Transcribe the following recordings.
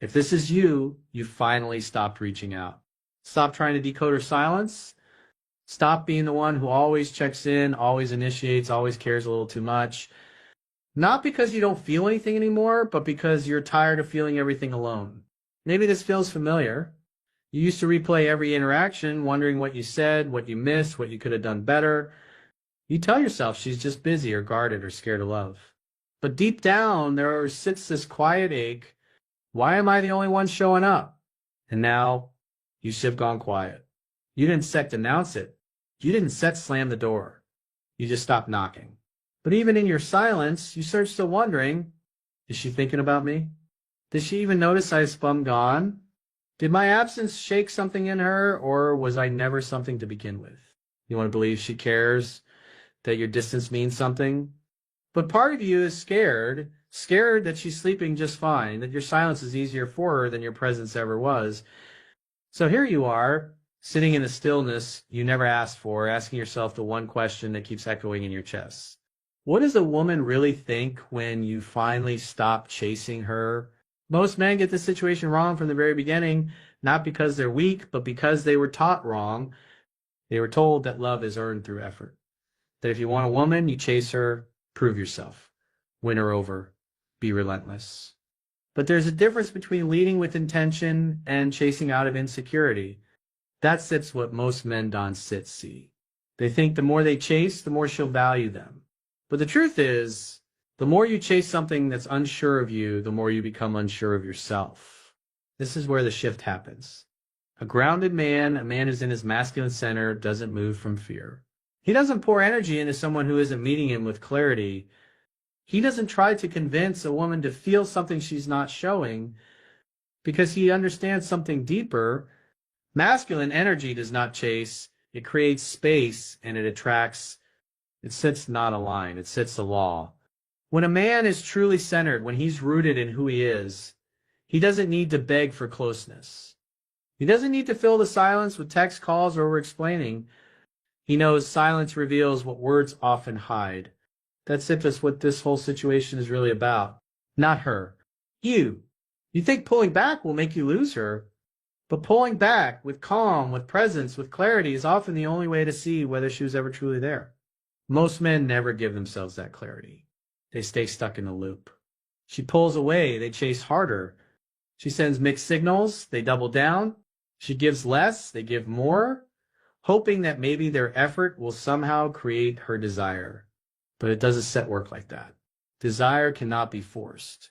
If this is you, you finally stopped reaching out. Stop trying to decode her silence. Stop being the one who always checks in, always initiates, always cares a little too much. Not because you don't feel anything anymore, but because you're tired of feeling everything alone. Maybe this feels familiar. You used to replay every interaction, wondering what you said, what you missed, what you could have done better. You tell yourself she's just busy or guarded or scared of love. But deep down, there sits this quiet ache. Why am I the only one showing up? And now, you should have gone quiet. You didn't set announce it. You didn't set slam the door. You just stopped knocking. But even in your silence, you start still wondering, is she thinking about me? Did she even notice I spun gone? Did my absence shake something in her, or was I never something to begin with? You want to believe she cares, that your distance means something? But part of you is scared that she's sleeping just fine, that your silence is easier for her than your presence ever was. So here you are, sitting in the stillness you never asked for, asking yourself the one question that keeps echoing in your chest. What does a woman really think when you finally stop chasing her? Most men get this situation wrong from the very beginning, not because they're weak, but because they were taught wrong. They were told that love is earned through effort. That if you want a woman, you chase her, prove yourself, win her over, be relentless. But there's a difference between leading with intention and chasing out of insecurity. That's what most men don't see. They think the more they chase, the more she'll value them. But the truth is, the more you chase something that's unsure of you, the more you become unsure of yourself. This is where the shift happens. A grounded man, a man who's in his masculine center, doesn't move from fear. He doesn't pour energy into someone who isn't meeting him with clarity. He doesn't try to convince a woman to feel something she's not showing because he understands something deeper. Masculine energy does not chase. It creates space and it attracts. It sets not a line. It sets a law. When a man is truly centered, when he's rooted in who he is, he doesn't need to beg for closeness. He doesn't need to fill the silence with text calls or over-explaining. He knows silence reveals what words often hide. That's what this whole situation is really about. Not her. You. You think pulling back will make you lose her, but pulling back with calm, with presence, with clarity is often the only way to see whether she was ever truly there. Most men never give themselves that clarity. They stay stuck in a loop. She pulls away, they chase harder. She sends mixed signals, they double down. She gives less, they give more, hoping that maybe their effort will somehow create her desire. But it doesn't work like that. Desire cannot be forced.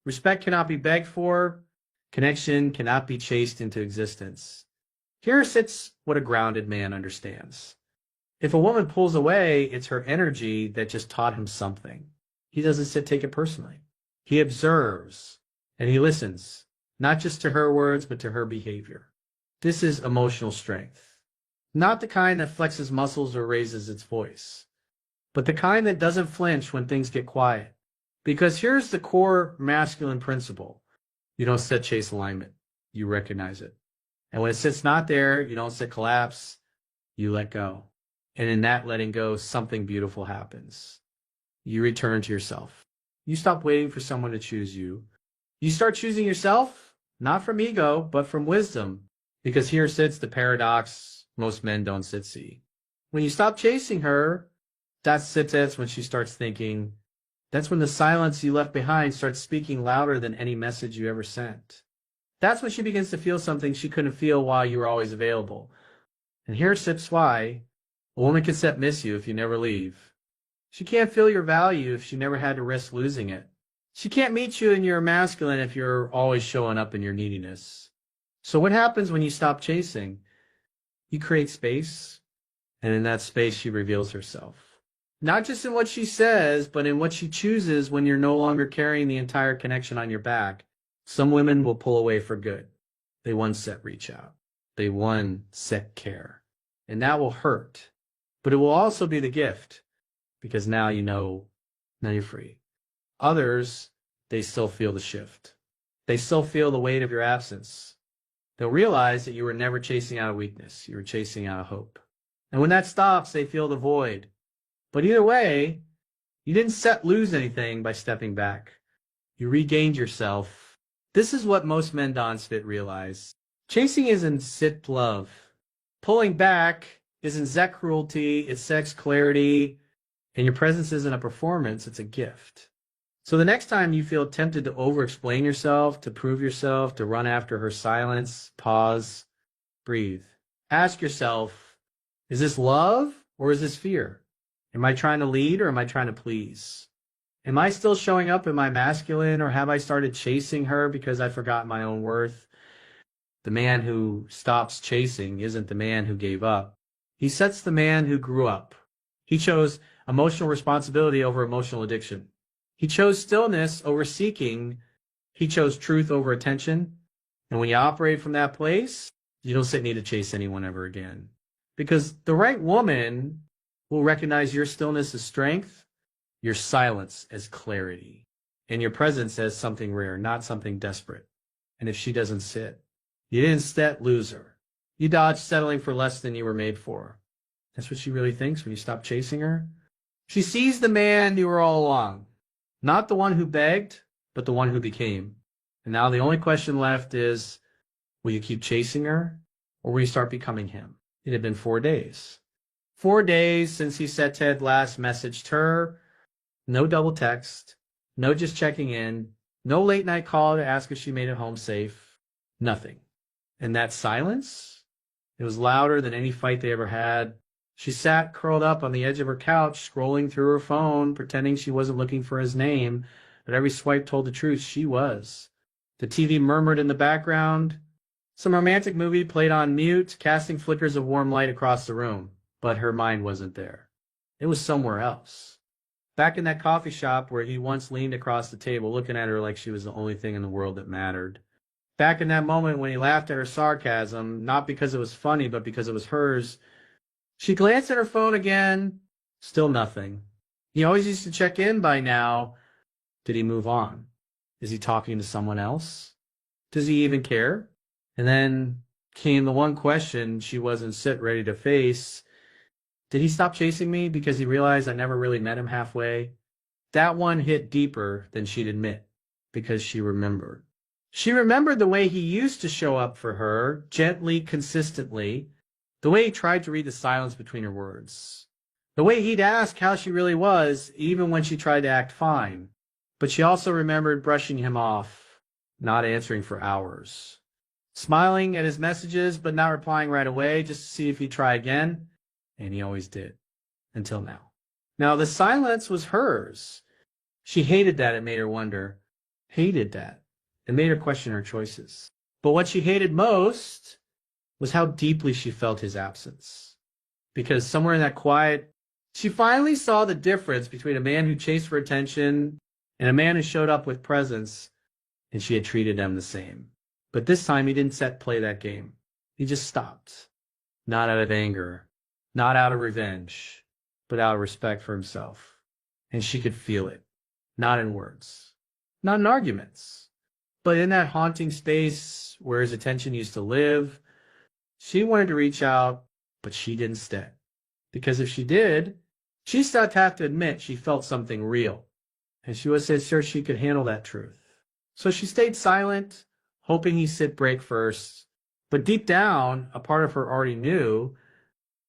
Respect cannot be begged for. Connection cannot be chased into existence. Here sits what a grounded man understands. If a woman pulls away, it's her energy that just taught him something. He doesn't take it personally. He observes and he listens, not just to her words, but to her behavior. This is emotional strength. Not the kind that flexes muscles or raises its voice, but the kind that doesn't flinch when things get quiet. Because here's the core masculine principle. You don't set chase alignment. You recognize it. And when it sits not there, you don't set collapse. You let go. And in that letting go, something beautiful happens. You return to yourself. You stop waiting for someone to choose you. You start choosing yourself, not from ego, but from wisdom. Because here sits the paradox most men don't see. When you stop chasing her, that's when she starts thinking. That's when the silence you left behind starts speaking louder than any message you ever sent. That's when she begins to feel something she couldn't feel while you were always available. And here sits why a woman can miss you if you never leave. She can't feel your value if she never had to risk losing it. She can't meet you in your masculine if you're always showing up in your neediness. So what happens when you stop chasing? You create space, and in that space she reveals herself. Not just in what she says, but in what she chooses when you're no longer carrying the entire connection on your back. Some women will pull away for good. They reach out. They care. And that will hurt. But it will also be the gift, because now now you're free. Others, they still feel the shift. They still feel the weight of your absence. They'll realize that you were never chasing out a weakness. You were chasing out a hope. And when that stops, they feel the void. But either way, you didn't lose anything by stepping back. You regained yourself, This is what most men don't fit realize. Chasing isn't sit love. Pulling back isn't sex cruelty, it's sex clarity, and your presence isn't a performance, it's a gift. So the next time you feel tempted to over-explain yourself, to prove yourself, to run after her silence, pause, breathe. Ask yourself, is this love or is this fear? Am I trying to lead or am I trying to please? Am I still showing up in my masculine, or have I started chasing her because I forgot my own worth? The man who stops chasing isn't the man who gave up. He sets the man who grew up. He chose emotional responsibility over emotional addiction. He chose stillness over seeking. He chose truth over attention. And when you operate from that place, you don't need to chase anyone ever again. Because the right woman will recognize your stillness as strength, your silence as clarity, and your presence as something rare, not something desperate. And if she doesn't sit, you didn't lose her. You dodged settling for less than you were made for. That's what she really thinks when you stop chasing her. She sees the man you were all along, not the one who begged, but the one who became. And now the only question left is, will you keep chasing her, or will you start becoming him? It had been 4 days. 4 days since he said Ted last messaged her. No double text, no just checking in, no late night call to ask if she made it home safe, nothing. And that silence, it was louder than any fight they ever had. She sat curled up on the edge of her couch, scrolling through her phone, pretending she wasn't looking for his name, but every swipe told the truth, she was. The TV murmured in the background. Some romantic movie played on mute, casting flickers of warm light across the room, but her mind wasn't there. It was somewhere else. Back in that coffee shop where he once leaned across the table, looking at her like she was the only thing in the world that mattered. Back in that moment when he laughed at her sarcasm, not because it was funny, but because it was hers. She glanced at her phone again, still nothing. He always used to check in by now. Did he move on? Is he talking to someone else? Does he even care? And then came the one question she wasn't ready to face. Did he stop chasing me because he realized I never really met him halfway? That one hit deeper than she'd admit, because she remembered. She remembered the way he used to show up for her, gently, consistently, the way he tried to read the silence between her words, the way he'd ask how she really was, even when she tried to act fine. But she also remembered brushing him off, not answering for hours, smiling at his messages but not replying right away just to see if he'd try again. And he always did, until now. Now, the silence was hers. She hated that. It made her wonder. Hated that. It made her question her choices. But what she hated most was how deeply she felt his absence. Because somewhere in that quiet, she finally saw the difference between a man who chased for attention and a man who showed up with presence, and she had treated them the same. But this time he didn't play that game. He just stopped. Not out of anger. Not out of revenge, but out of respect for himself. And she could feel it. Not in words. Not in arguments. But in that haunting space where his attention used to live, she wanted to reach out, but she didn't stay. Because if she did, she'd start to have to admit she felt something real. And she wasn't sure she could handle that truth. So she stayed silent, hoping he'd break first. But deep down, a part of her already knew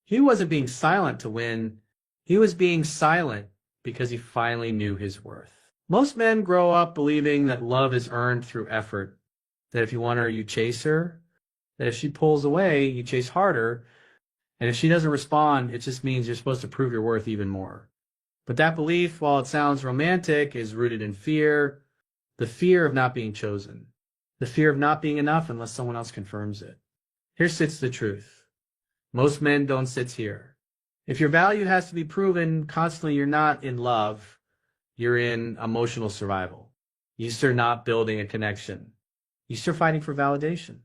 he wasn't being silent to win. He was being silent because he finally knew his worth. Most men grow up believing that love is earned through effort, that if you want her, you chase her, that if she pulls away, you chase harder, and if she doesn't respond, it just means you're supposed to prove your worth even more. But that belief, while it sounds romantic, is rooted in fear, the fear of not being chosen, the fear of not being enough unless someone else confirms it. Here sits the truth. Most men don't sit here. If your value has to be proven constantly, you're not in love. You're in emotional survival. You start not building a connection. You start fighting for validation.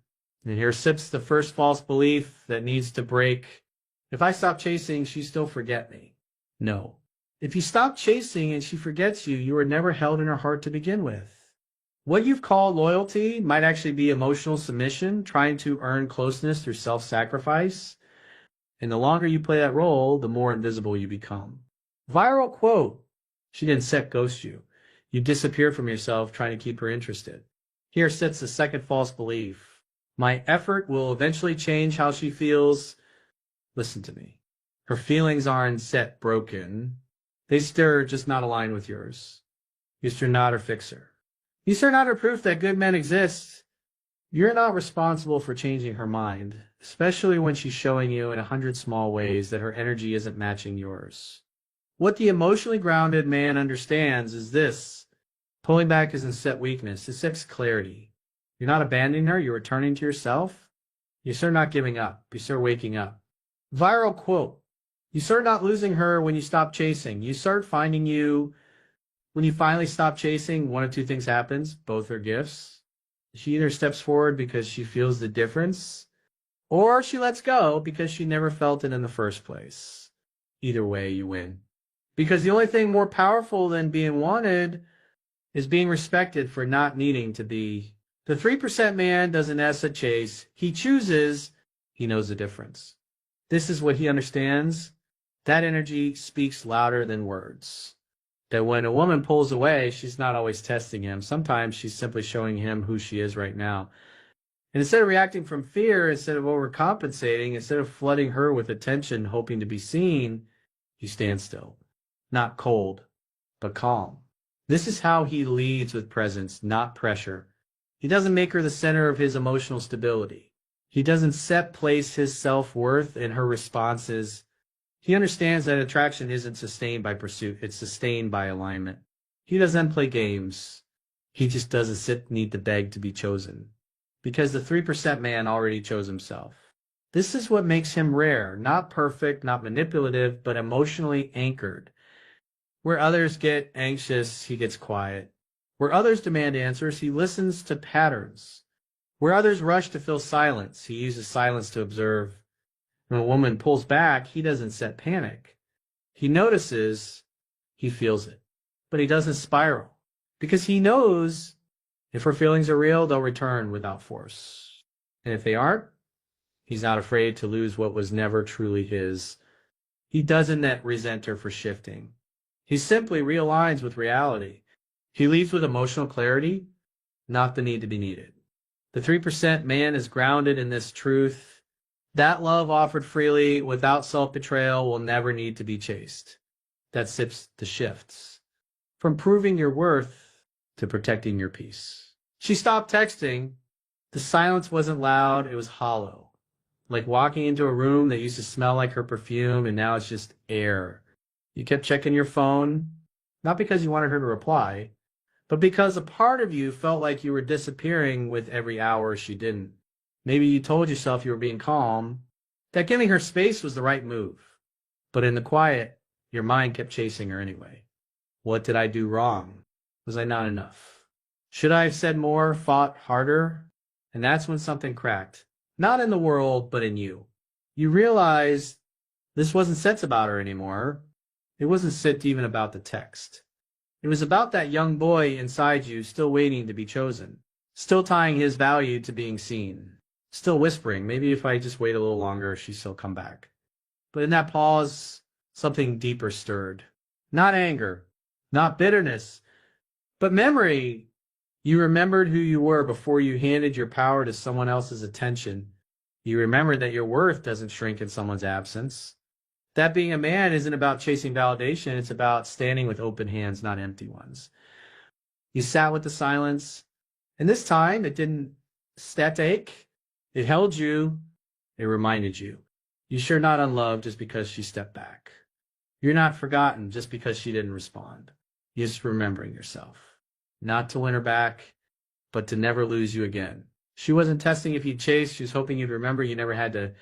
And here sits the first false belief that needs to break. If I stop chasing, she still forget me. No. If you stop chasing and she forgets you, you were never held in her heart to begin with. What you've called loyalty might actually be emotional submission, trying to earn closeness through self-sacrifice. And the longer you play that role, the more invisible you become. Viral quote. She didn't ghost you. You disappeared from yourself trying to keep her interested. Here sits the second false belief. My effort will eventually change how she feels. Listen to me. Her feelings aren't set broken. They stir, just not aligned with yours. You're not her fixer. You're not her proof that good men exist. You're not responsible for changing her mind, especially when she's showing you in 100 small ways that her energy isn't matching yours. What the emotionally grounded man understands is this. Pulling back isn't set weakness, it sets clarity. You're not abandoning her, you're returning to yourself. You start not giving up, you start waking up. Viral quote. You start not losing her when you stop chasing. You start finding you. When you finally stop chasing, one of two things happens. Both are gifts. She either steps forward because she feels the difference, or she lets go because she never felt it in the first place. Either way, you win. Because the only thing more powerful than being wanted is being respected for not needing to be. The 3% man doesn't ask to chase. He chooses. He knows the difference. This is what he understands. That energy speaks louder than words. That when a woman pulls away, she's not always testing him. Sometimes she's simply showing him who she is right now. And instead of reacting from fear, instead of overcompensating, instead of flooding her with attention, hoping to be seen, you stand still. Not cold, but calm. This is how he leads with presence, not pressure. He doesn't make her the center of his emotional stability. He doesn't place his self-worth in her responses. He understands that attraction isn't sustained by pursuit, it's sustained by alignment. He doesn't play games. He just doesn't need to beg to be chosen. Because the 3% man already chose himself. This is what makes him rare, not perfect, not manipulative, but emotionally anchored. Where others get anxious, he gets quiet. Where others demand answers, he listens to patterns. Where others rush to fill silence, he uses silence to observe. When a woman pulls back, he doesn't set panic. He notices, he feels it. But he doesn't spiral. Because he knows if her feelings are real, they'll return without force. And if they aren't, he's not afraid to lose what was never truly his. He doesn't resent her for shifting. He simply realigns with reality. He leaves with emotional clarity, not the need to be needed. The 3% man is grounded in this truth. That love offered freely, without self-betrayal, will never need to be chased. That sips the shifts. From proving your worth to protecting your peace. She stopped texting. The silence wasn't loud, it was hollow. Like walking into a room that used to smell like her perfume and now it's just air. You kept checking your phone, not because you wanted her to reply, but because a part of you felt like you were disappearing with every hour she didn't. Maybe you told yourself you were being calm, that giving her space was the right move. But in the quiet, your mind kept chasing her anyway. What did I do wrong? Was I not enough? Should I have said more, fought harder? And that's when something cracked. Not in the world, but in you. You realized this wasn't sets about her anymore. It wasn't sit even about the text. It was about that young boy inside you still waiting to be chosen. Still tying his value to being seen. Still whispering, maybe if I just wait a little longer, she'll still come back. But in that pause, something deeper stirred. Not anger, not bitterness, but memory. You remembered who you were before you handed your power to someone else's attention. You remembered that your worth doesn't shrink in someone's absence. That being a man isn't about chasing validation, it's about standing with open hands, not empty ones. You sat with the silence, and this time it didn't static. It held you, it reminded you. You're not unloved just because she stepped back. You're not forgotten just because she didn't respond. You're just remembering yourself. Not to win her back, but to never lose you again. She wasn't testing if you'd chase, she was hoping you'd remember you never had to